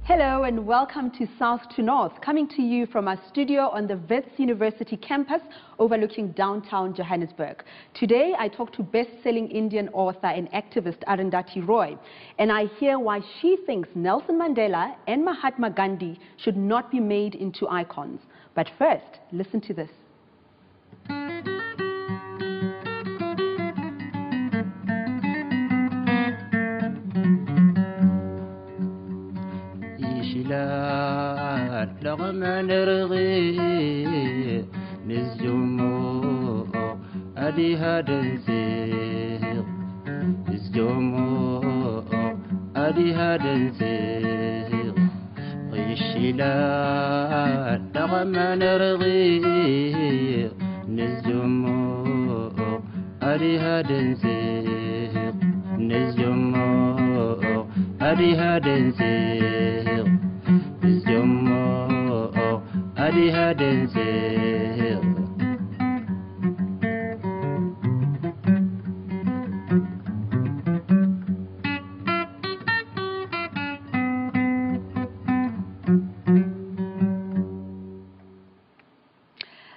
Hello and welcome to South to North, coming to you from our studio on the Wits University campus overlooking downtown Johannesburg. Today I talk to best-selling Indian author and activist Arundhati Roy, and I hear why she thinks Nelson Mandela and Mahatma Gandhi should not be made into icons. But first, listen to this. لغمان رغي نزجمو أدي هادنسيغ نزجمو أدي هادنسيغ غيشيلا لغمان رغي نزجمو أدي هادنسيغ نزجمو أدي هادنسيغ Adi hadense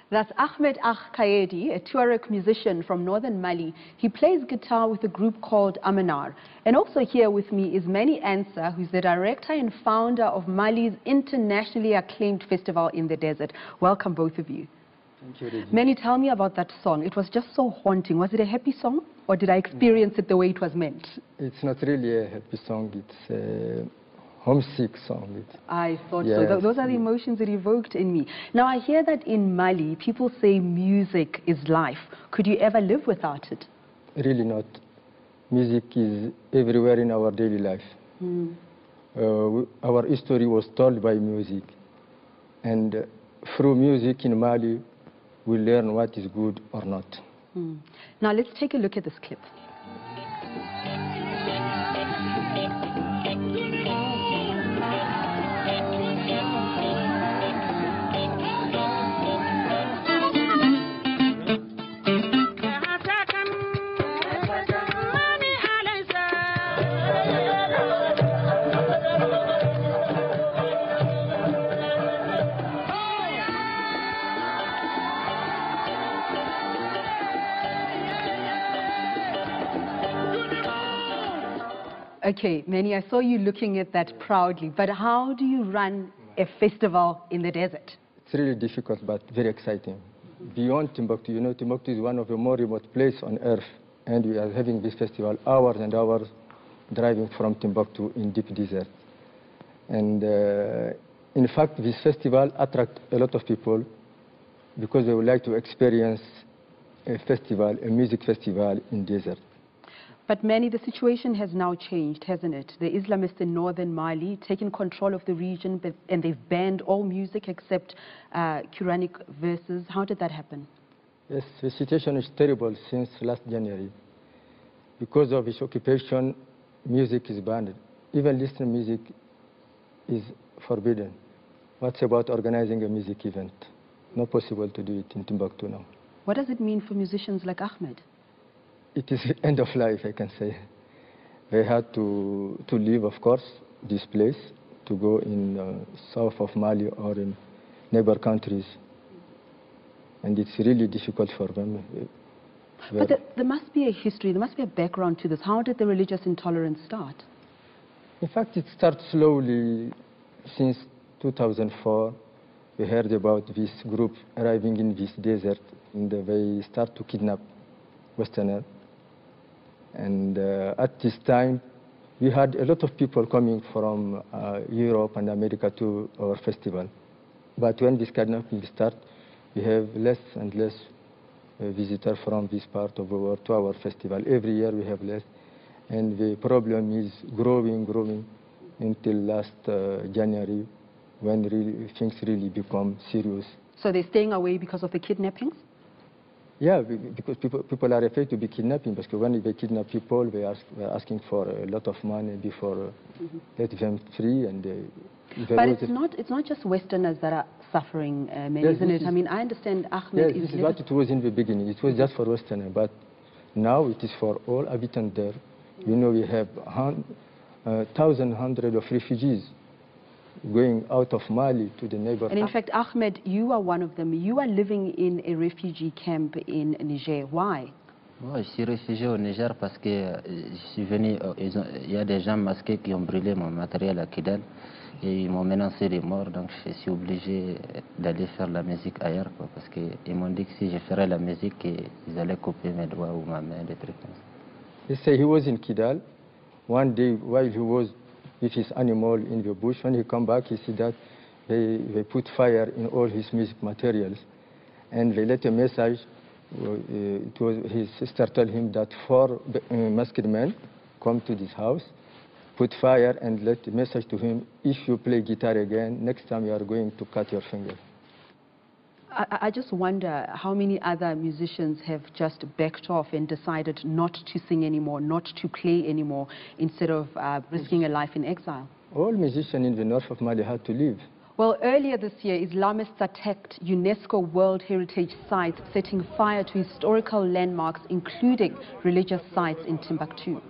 That's Ahmed Kaedi, a Tuareg musician from northern Mali. He plays guitar with a group called Amanar. And also here with me is Mani Ansah, who's the director and founder of Mali's internationally acclaimed festival in the desert. Welcome, both of you. Thank you, Redi. Mani, tell me about that song. It was just so haunting. Was it a happy song, or did I experience it the way it was meant? It's not really a happy song. It's a homesick song. I thought yes. so. Those are the emotions it evoked in me. Now, I hear that in Mali, people say music is life. Could you ever live without it? Really not. Music is everywhere in our daily life. Our history was told by music. And through music in Mali, we learn what is good or not. Now, let's take a look at this clip. Okay, Mani, I saw you looking at that proudly, but how do you run a festival in the desert? It's really difficult, but very exciting. Beyond Timbuktu, you know, Timbuktu is one of the more remote places on earth, and we are having this festival hours and hours driving from Timbuktu in deep desert. And in fact, this festival attracts a lot of people because they would like to experience a festival, a music festival in desert. But Mani, the situation has now changed, hasn't it? The Islamists in northern Mali taken control of the region, and they've banned all music except Quranic verses. How did that happen? Yes, the situation is terrible since last January. Because of its occupation, music is banned. Even listening music is forbidden. What's about organizing a music event? Not possible to do it in Timbuktu now. What does it mean for musicians like Ahmed? It is the end of life, I can say. They had to leave, of course, this place, to go in south of Mali or in neighbor countries. And it's really difficult for them. But there must be a history, there must be a background to this. How did the religious intolerance start? In fact, it started slowly since 2004. We heard about this group arriving in this desert, and they start to kidnap Westerners. And at this time, we had a lot of people coming from Europe and America to our festival. But when this kidnapping started, we have less and less visitors from this part of the world to our festival. Every year we have less. And the problem is growing until last January, when really, things really become serious. So they're staying away because of the kidnappings? Yeah, because people are afraid to be kidnapping, because when they kidnap people, they are asking for a lot of money before let them free. And but it's not just Westerners that are suffering, isn't it? I mean, I understand Ahmed is... Yes, this is what it was in the beginning. It was just for Westerners, but now it is for all inhabitants there. You know, we have hundreds of refugees going out of Mali to the neighbor. And in fact, Ahmed, you are one of them. You are living in a refugee camp in Niger. Why? Moi, je suis réfugié au Niger parce que je suis venu, il y a des gens masqués qui ont brûlé mon matériel à Kidal et ils m'ont menacé de mort, donc je suis obligé d'aller faire la musique ailleurs, quoi, parce qu'ils m'ont dit que si je ferais la musique, ils allaient couper mes doigts ou ma main, des trucs comme ça. He said he was in Kidal. One day, while he was with his animal in the bush, when he come back, he said that they put fire in all his music materials, and they let a message. His sister told him that 4 masked men come to this house, put fire, and let a message to him: if you play guitar again, next time you are going to cut your finger. I just wonder how many other musicians have just backed off and decided not to sing anymore, not to play anymore, instead of risking a life in exile. All musicians in the north of Mali had to leave. Well, earlier this year, Islamists attacked UNESCO World Heritage sites, setting fire to historical landmarks, including religious sites in Timbuktu.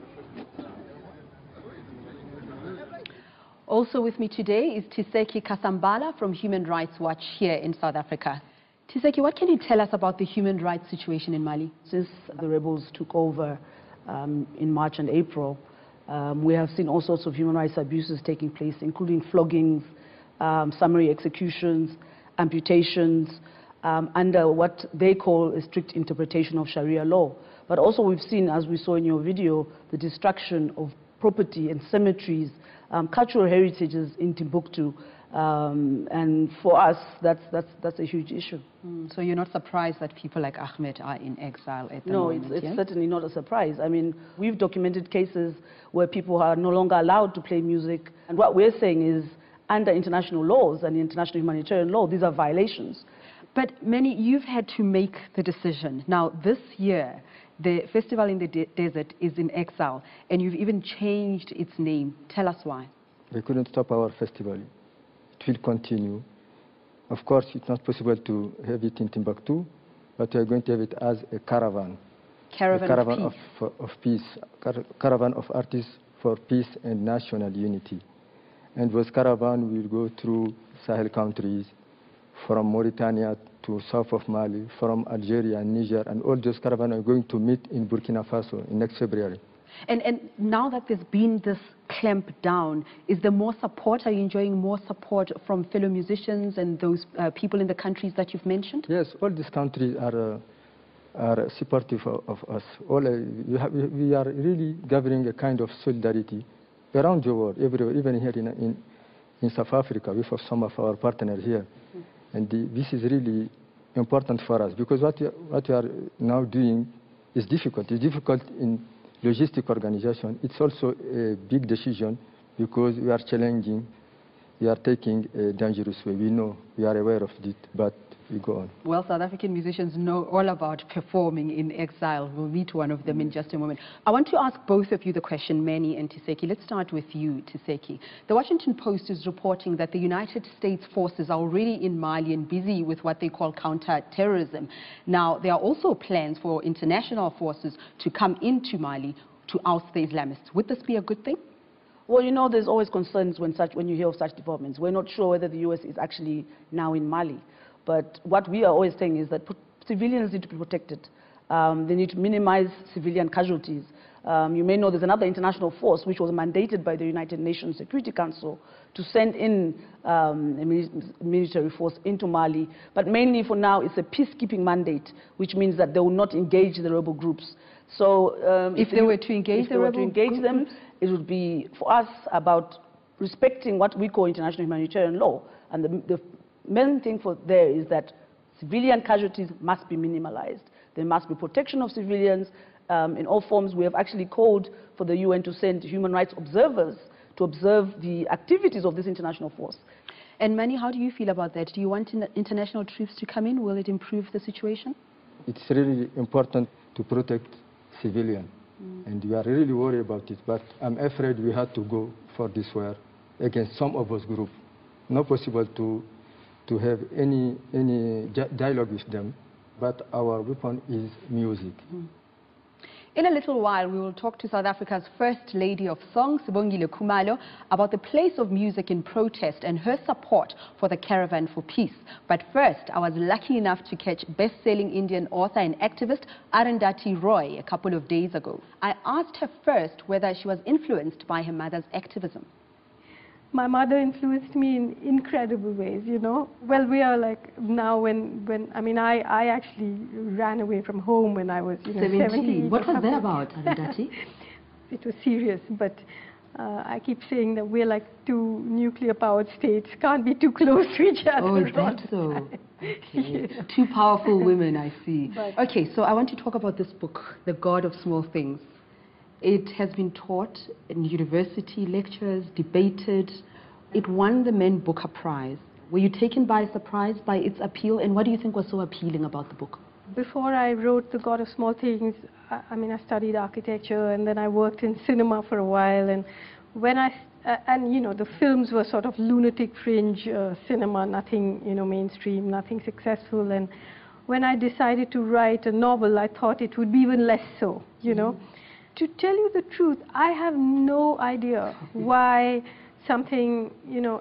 Also with me today is Tiseki Kasambala from Human Rights Watch here in South Africa. Tiseki, what can you tell us about the human rights situation in Mali? Since the rebels took over in March and April, we have seen all sorts of human rights abuses taking place, including floggings, summary executions, amputations, under what they call a strict interpretation of Sharia law. But also we've seen, as we saw in your video, the destruction of property and cemeteries, cultural heritages in Timbuktu. And for us, that's a huge issue. So you're not surprised that people like Ahmed are in exile at the moment? No, it's certainly not a surprise. I mean, we've documented cases where people are no longer allowed to play music. And what we're saying is, under international laws and international humanitarian law, these are violations. But Manny, you've had to make the decision. Now, this year, the festival in the desert is in exile, and you've even changed its name. Tell us why. We couldn't stop our festival. It will continue. Of course, it's not possible to have it in Timbuktu, but we are going to have it as a caravan. Caravan of peace. Caravan of artists for peace and national unity. And this caravan will go through Sahel countries, from Mauritania to south of Mali, from Algeria and Niger, and all those caravans are going to meet in Burkina Faso in next February. And now that there's been this clamp down, is there more support? Are you enjoying more support from fellow musicians and those people in the countries that you've mentioned? Yes, all these countries are supportive of us. We are really gathering a kind of solidarity around the world, everywhere, even here in South Africa. We have some of our partners here. And this is really important for us, because what we are now doing is difficult. It's difficult in logistic organization. It's also a big decision, because we are challenging, we are taking a dangerous way. We know, we are aware of it, but we go on. Well, South African musicians know all about performing in exile. We'll meet one of them in just a moment. I want to ask both of you the question, Manny and Tiseki. Let's start with you, Tiseki. The Washington Post is reporting that the United States forces are already in Mali and busy with what they call counter-terrorism. Now, there are also plans for international forces to come into Mali to oust the Islamists. Would this be a good thing? Well, you know, there's always concerns when you hear of such developments. We're not sure whether the U.S. is actually now in Mali. But what we are always saying is that civilians need to be protected. They need to minimize civilian casualties. You may know there's another international force which was mandated by the United Nations Security Council to send in a military force into Mali. But mainly for now, it's a peacekeeping mandate, which means that they will not engage the rebel groups. So if they were to engage the rebel groups, it would be, for us, about respecting what we call international humanitarian law. And the main thing there is that civilian casualties must be minimalized. There must be protection of civilians in all forms. We have actually called for the UN to send human rights observers to observe the activities of this international force. And Manny, how do you feel about that? Do you want international troops to come in? Will it improve the situation? It's really important to protect civilians. And we are really worried about it. But I'm afraid we had to go for this war against some of us groups. Not possible to have any dialogue with them, but our weapon is music. In a little while, we will talk to South Africa's First Lady of Song, Sibongile Khumalo, about the place of music in protest and her support for the Caravan for Peace. But first, I was lucky enough to catch best-selling Indian author and activist Arundhati Roy a couple of days ago. I asked her first whether she was influenced by her mother's activism. My mother influenced me in incredible ways, you know. Well, we are like now I actually ran away from home when I was, 17. What was that about, Arundhati? It was serious, but I keep saying that we're like two nuclear-powered states, can't be too close to each other. Oh, is that so? Okay. Yeah. Two powerful women, I see. But okay, so I want to talk about this book, The God of Small Things. It has been taught in university lectures, debated. It won the Men Booker Prize. Were you taken by surprise by its appeal, and what do you think was so appealing about the book? Before I wrote The God of Small Things, I studied architecture, and then I worked in cinema for a while, and when the films were sort of lunatic fringe cinema, nothing, mainstream, nothing successful, and when I decided to write a novel, I thought it would be even less so, To tell you the truth, I have no idea why something,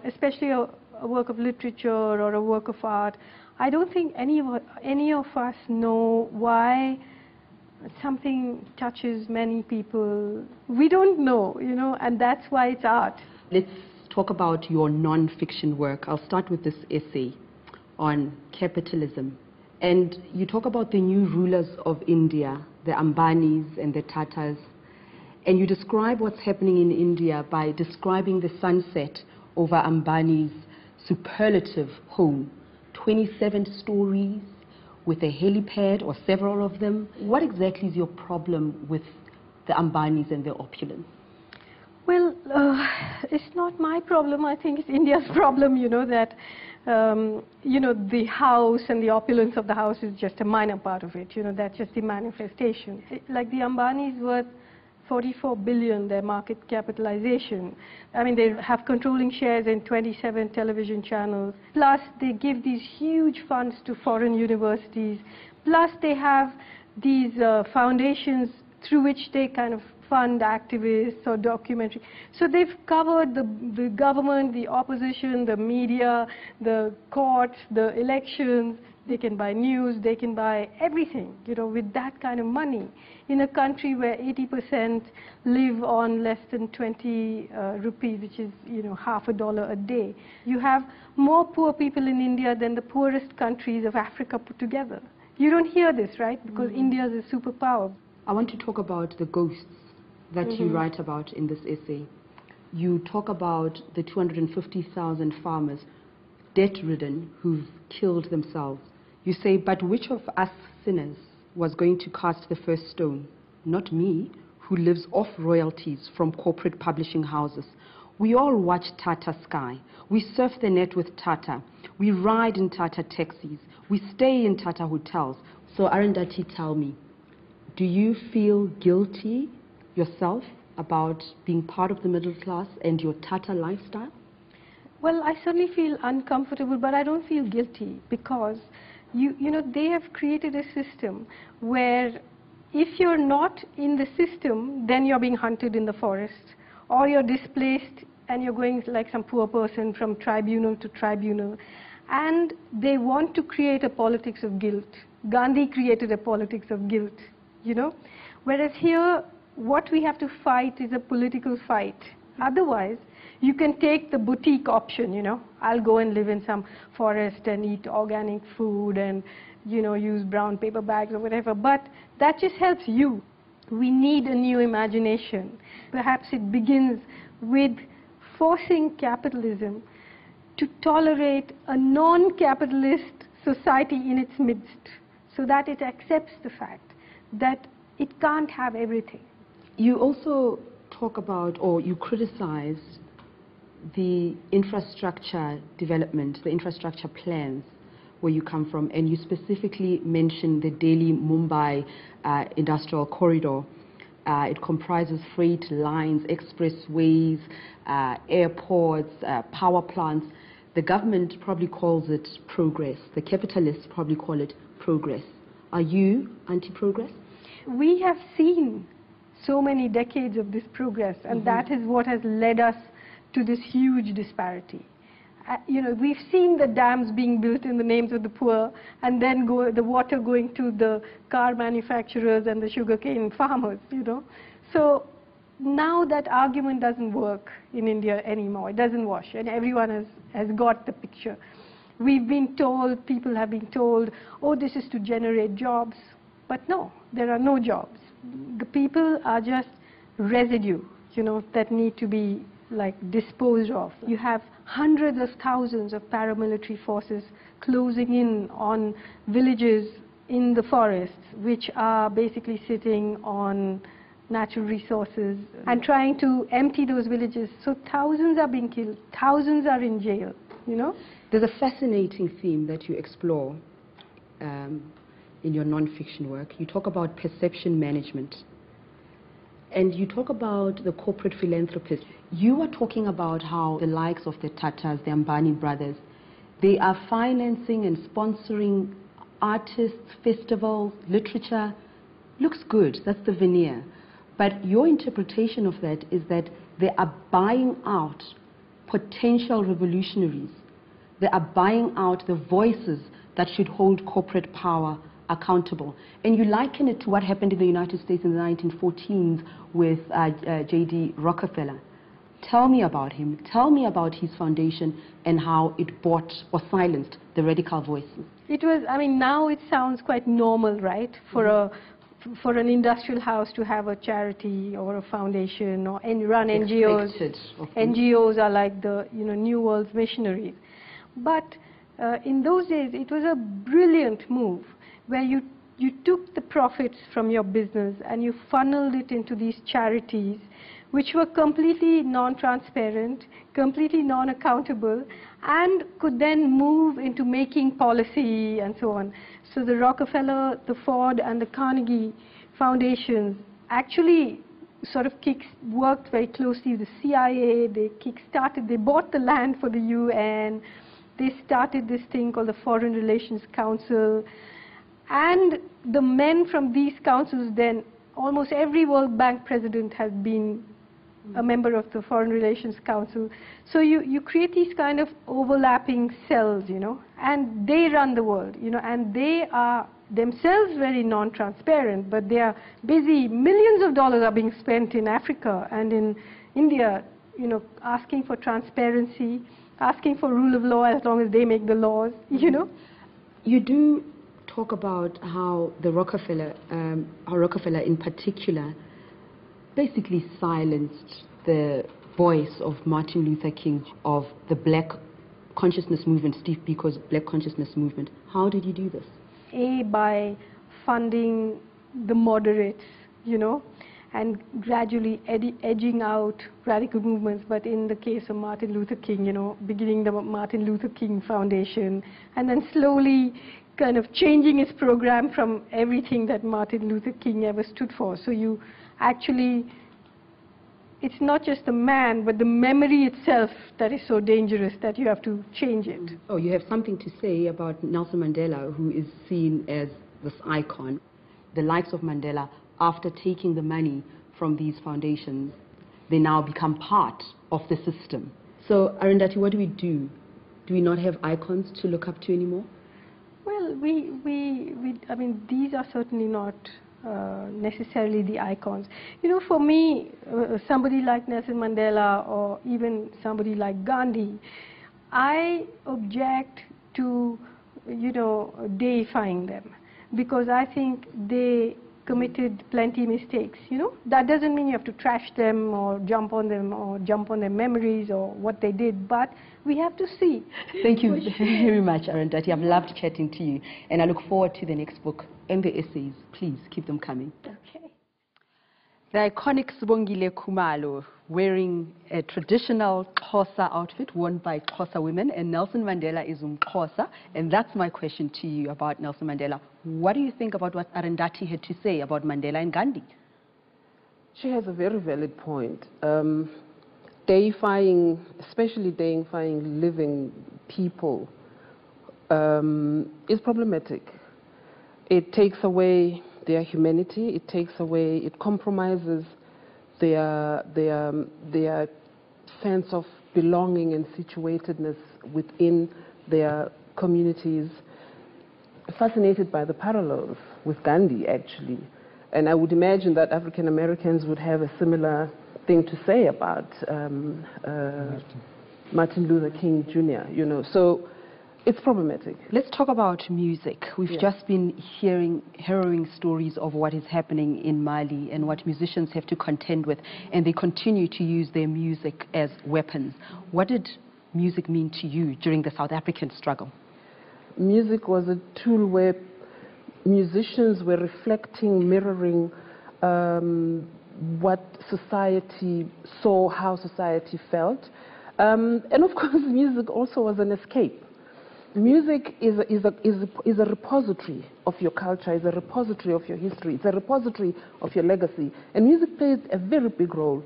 especially a work of literature or a work of art, I don't think any of us know why something touches many people. We don't know, and that's why it's art. Let's talk about your non-fiction work. I'll start with this essay on capitalism. And you talk about the new rulers of India, the Ambanis and the Tatas, and you describe what's happening in India by describing the sunset over Ambani's superlative home, 27 stories with a helipad or several of them. What exactly is your problem with the Ambanis and their opulence? Well, it's not my problem. I think it's India's problem, that the house and the opulence of the house is just a minor part of it. That's just the manifestation. Like the Ambanis worth 44 billion, their market capitalization. They have controlling shares in 27 television channels. Plus, they give these huge funds to foreign universities. Plus, they have these foundations through which they kind of fund activists or documentary. So they've covered the government, the opposition, the media, the courts, the elections. They can buy news, they can buy everything, with that kind of money. In a country where 80% live on less than 20 rupees, which is, half a dollar a day. You have more poor people in India than the poorest countries of Africa put together. You don't hear this, right? Because India is a superpower. I want to talk about the ghosts that you write about in this essay. You talk about the 250,000 farmers, debt-ridden, who've killed themselves. You say, but which of us sinners was going to cast the first stone? Not me, who lives off royalties from corporate publishing houses. We all watch Tata Sky. We surf the net with Tata. We ride in Tata taxis. We stay in Tata hotels. So Arundhati, tell me, do you feel guilty yourself about being part of the middle class and your Tata lifestyle? Well, I certainly feel uncomfortable, but I don't feel guilty because they have created a system where if you're not in the system, then you're being hunted in the forest, or you're displaced and you're going like some poor person from tribunal to tribunal. And they want to create a politics of guilt. Gandhi created a politics of guilt, Whereas here, what we have to fight is a political fight. Otherwise, you can take the boutique option, I'll go and live in some forest and eat organic food and, use brown paper bags or whatever. But that just helps you. We need a new imagination. Perhaps it begins with forcing capitalism to tolerate a non-capitalist society in its midst so that it accepts the fact that it can't have everything. You also talk about, or you criticize, the infrastructure development, the infrastructure plans where you come from, and you specifically mention the Delhi-Mumbai industrial corridor. It comprises freight lines, expressways, airports, power plants. The government probably calls it progress. The capitalists probably call it progress. Are you anti-progress? we have seen so many decades of this progress, and that is what has led us to this huge disparity. You know, we've seen the dams being built in the names of the poor, and then the water going to the car manufacturers and the sugarcane farmers, you know. So now that argument doesn't work in India anymore. It doesn't wash, and everyone has got the picture. We've been told, people have been told, oh, this is to generate jobs. But no, there are no jobs. The people are just residue, you know, that need to be like disposed of. You have hundreds of thousands of paramilitary forces closing in on villages in the forests, which are basically sitting on natural resources and trying to empty those villages. So thousands are being killed, thousands are in jail, you know. There's a fascinating theme that you explore in your non-fiction work. You talk about perception management. And you talk about the corporate philanthropists. You are talking about how the likes of the Tatas, the Ambani brothers, they are financing and sponsoring artists, festivals, literature. Looks good, that's the veneer. But your interpretation of that is that they are buying out potential revolutionaries. They are buying out the voices that should hold corporate power accountable. And you liken it to what happened in the United States in the 1914s with J.D. Rockefeller. Tell me about him. Tell me about his foundation and how it bought or silenced the radical voices. It was, I mean, now it sounds quite normal, right, for for an industrial house to have a charity or a foundation or run NGOs. NGOs are like the, you know, New World's missionaries. But in those days, it was a brilliant move where you took the profits from your business and you funneled it into these charities, which were completely non-transparent, completely non-accountable, and could then move into making policy and so on. So the Rockefeller, the Ford, and the Carnegie foundations actually sort of worked very closely with the CIA. They bought the land for the UN. They started this thing called the Foreign Relations Council. And the men from these councils then, almost every World Bank president has been a member of the Foreign Relations Council. So you create these kind of overlapping cells, you know, and they run the world, you know, and they are themselves very non-transparent, but they are busy. Millions of dollars are being spent in Africa and in India, you know, asking for transparency, asking for rule of law as long as they make the laws, you know. You do talk about how the Rockefeller in particular basically silenced the voice of Martin Luther King, of the Black Consciousness Movement, Steve Biko's Black Consciousness Movement. How did you do this? By funding the moderates, you know, and gradually edging out radical movements. But in the case of Martin Luther King, you know, beginning the Martin Luther King Foundation, and then slowly kind of changing his program from everything that Martin Luther King ever stood for. So you actually, it's not just the man, but the memory itself that is so dangerous that you have to change it. Oh, you have something to say about Nelson Mandela, who is seen as this icon. The likes of Mandela, after taking the money from these foundations, they now become part of the system. So, Arundhati, what do we do? Do we not have icons to look up to anymore? Well, I mean, these are certainly not necessarily the icons. You know, for me, somebody like Nelson Mandela or even somebody like Gandhi, I object to, you know, deifying them, because I think they committed plenty mistakes, you know. That doesn't mean you have to trash them or jump on their memories or what they did, but we have to see. Thank you very much, Arundhati. I've loved chatting to you, and I look forward to the next book and the essays. Please keep them coming. Okay. The iconic Sibongile Khumalo, wearing a traditional Xhosa outfit worn by Xhosa women, and Nelson Mandela is Xhosa, and that's my question to you about Nelson Mandela. What do you think about what Arundhati had to say about Mandela and Gandhi? She has a very valid point. Deifying, especially deifying living people, is problematic. It takes away their humanity. It takes away, it compromises their sense of belonging and situatedness within their communities. Fascinated by the parallels with Gandhi, actually. And I would imagine that African Americans would have a similar thing to say about Martin Luther King Jr., you know. So it's problematic. Let's talk about music. We've just been hearing harrowing stories of what is happening in Mali and what musicians have to contend with, and they continue to use their music as weapons. What did music mean to you during the South African struggle? Music was a tool where musicians were reflecting, mirroring what society saw, how society felt. And of course, music also was an escape. Music is a repository of your culture, is a repository of your history, it's a repository of your legacy. And music played a very big role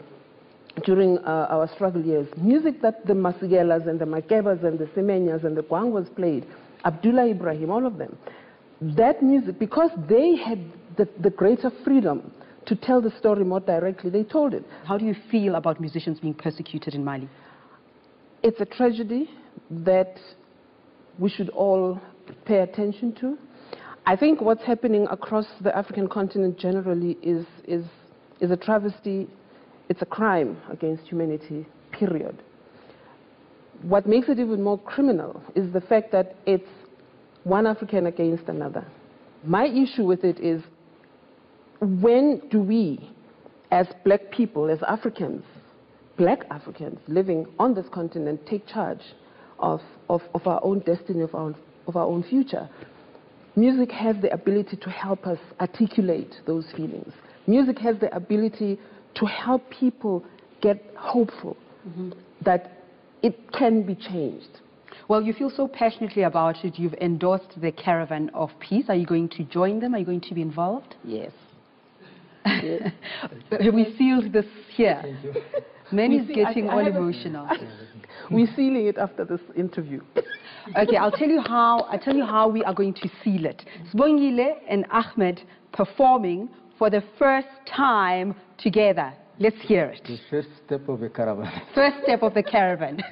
during our struggle years. Music that the Masigelas and the Makebas and the Semenyas and the Gwangwas played, Abdullah Ibrahim, all of them. That music, because they had the greater freedom to tell the story more directly, they told it. How do you feel about musicians being persecuted in Mali? It's a tragedy that we should all pay attention to. I think what's happening across the African continent generally is a travesty. It's a crime against humanity, period. What makes it even more criminal is the fact that it's one African against another. My issue with it is, when do we, as black people, as Africans, black Africans living on this continent, take charge of our own destiny, of our own future? Music has the ability to help us articulate those feelings. Music has the ability to help people get hopeful that it can be changed. Well, you feel so passionately about it. You've endorsed the Caravan of Peace. Are you going to join them? Are you going to be involved? Yes. Yes. We sealed this here. Manny's getting all emotional. We're sealing it after this interview. Okay, I'll tell you how we are going to seal it. Sbongile and Ahmed performing for the first time together. Let's hear it. The first step of the caravan. First step of the caravan.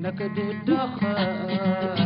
نكد الدخان